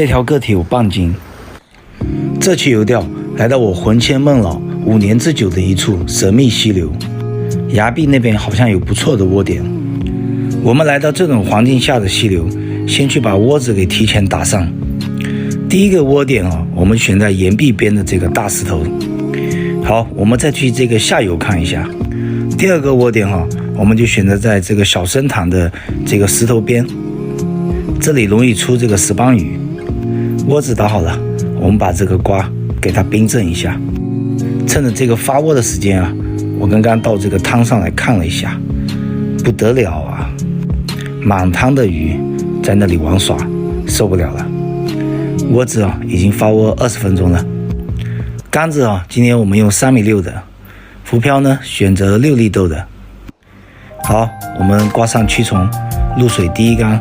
这条个体有半斤。这期游钓来到我魂牵梦绕5年之久的一处神秘溪流，崖壁那边好像有不错的窝点。我们来到这种环境下的溪流，先去把窝子给提前打上。第一个窝点我们选在岩壁边的这个大石头。好，我们再去这个下游看一下。第二个窝点我们就选择在这个小深潭的这个石头边，这里容易出这个石斑鱼。窝子打好了，我们把这个瓜给它冰镇一下。趁着这个发窝的时间我刚刚到这个汤上来看了一下，不得了啊，满汤的鱼在那里玩耍，受不了了。窝子已经发窝20分钟了。竿子今天我们用3.6米的，浮漂呢选择6粒豆的。好，我们挂上驱虫，入水第一竿。